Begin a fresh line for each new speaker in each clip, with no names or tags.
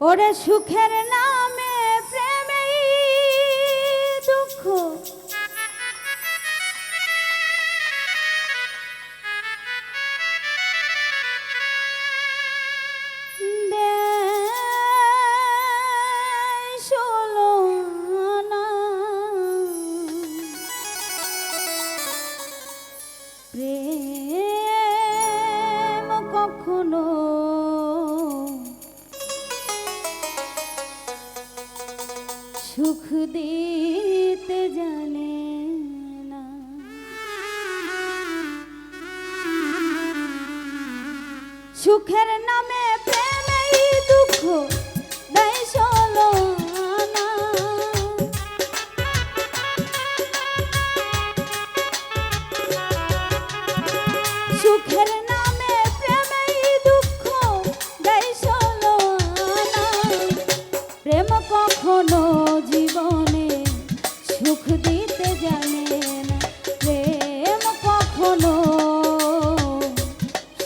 ওরে সুখের নামে প্রেমেই দুঃখ প্রেম কখনো সুখ দিতে জানে না। সুখের নামে প্রেমেই দুঃখ দেয় ষোলোআনা। সুখের নামে প্রেমেই দুঃখ দেয় ষোলোআনা। প্রেম কখনো জীবনে সুখ দিতে জানে না। প্রেম কখনো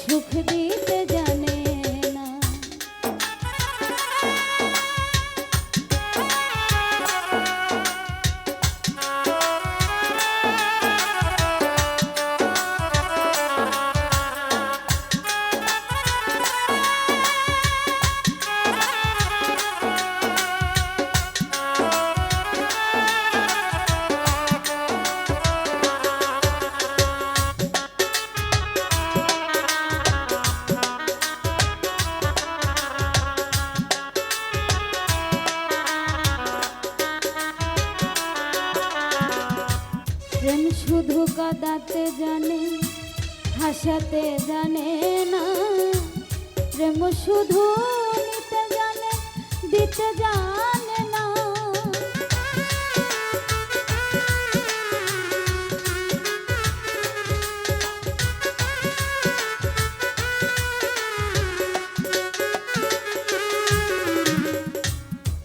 সুখ দিতে জানে না। প্রেম শুধু কাঁদাতে জানে, হাসাতে জানে না। প্রেম শুধু নিতে জানে, দিতে জানে না।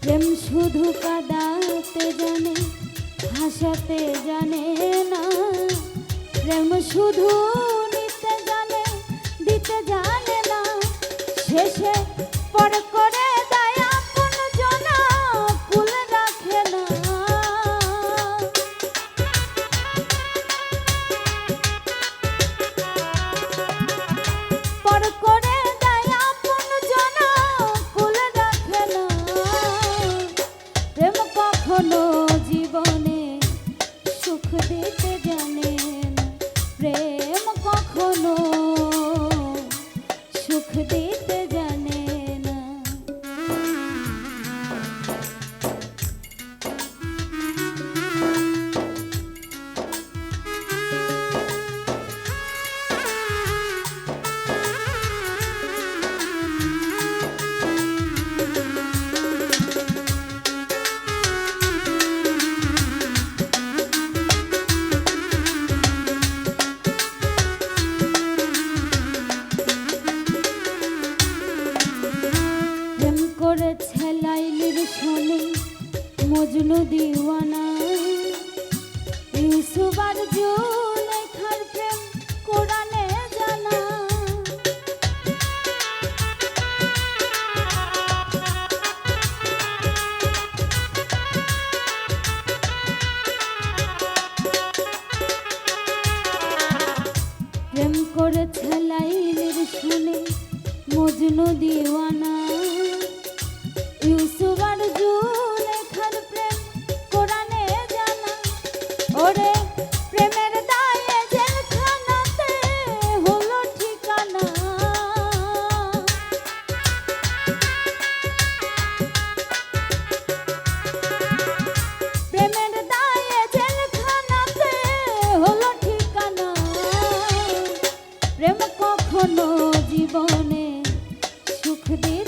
প্রেম শুধু কাঁদাতে জানে, হাসাতে জানে না। প্রেম শুধু নিতে জানে, দিতে জানে না। শেষে পর করে দেয় আপন জনা, কুল রাখে না। পর করে দেয় আপন জনা, কুল রাখে না। প্রেম কখনো জীবনে সুখ দিতে জানে না। প্রেম কখনো সুখ দিতে জানে না। করেছে লাইলির শোনে মজনু দিওয়ানা। ইউসুফ আর জুলেখার প্রেম কোরআনে জানা। প্রেম করেছে লাইলির শোনে মজনু দিওয়ানা। ইউসুফ আর জুলেখার প্রেম কোরআনে জানা। ওরে প্রেমের দায়ে জেলখানাতে হলো ঠিকানা। প্রেমের দায়ে জেলখানাতে হলো ঠিকানা। প্রেম কখনো জীবনে সুখ দিতে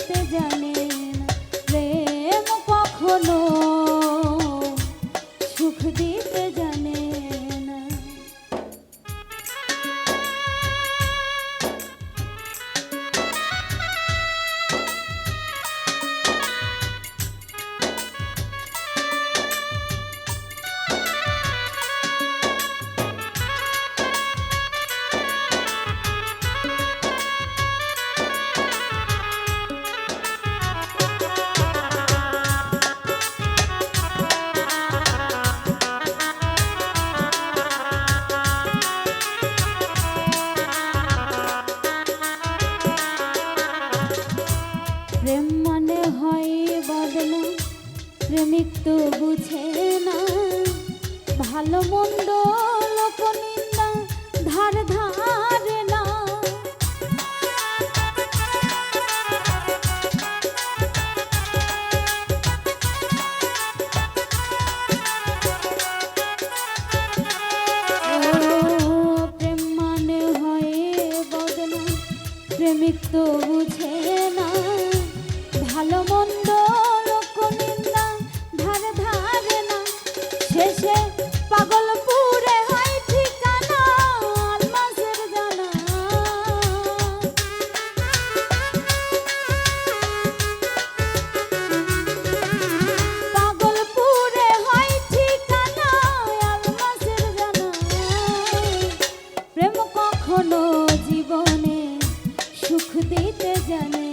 প্রেমিক তো বুঝে না ভালো মন্দ লোক নিন্দা ধার ধারে না। প্রেম মানে হয় বদনা, প্রেমিক তো বুঝে না ভালো মন্দ লোক নিন্দা ধার ধারে না। শেষে পাগলপুরে হয় ঠিকানা আলমাসের জানা। পাগলপুরে হয় ঠিকানা আলমাসের জানা। প্রেম কখনো জীবনে সুখ দিতে জানে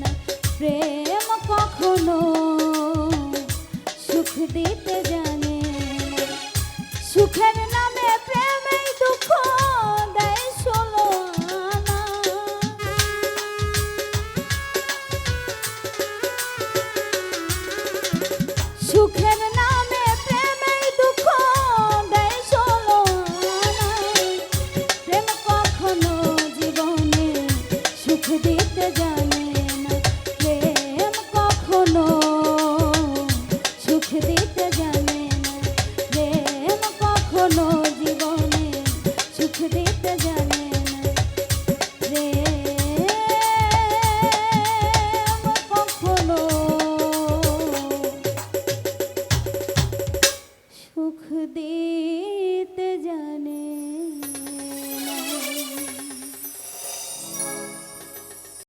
না, প্রেম কখনো সুখ দিতে জানে না। সুখের নামে প্রেমেই দুঃখ দেয় ষোলো আনা। সুখের নামে প্রেমেই দুঃখ দেয় ষোলো আনা। প্রেম কখনো জীবনে সুখ দিতে জানে না, প্রেম কখনো সুখ দিতে জানে না। প্রেম কখনো জীবনে সুখ দিতে জানে না। প্রেম কখনো সুখ দিতে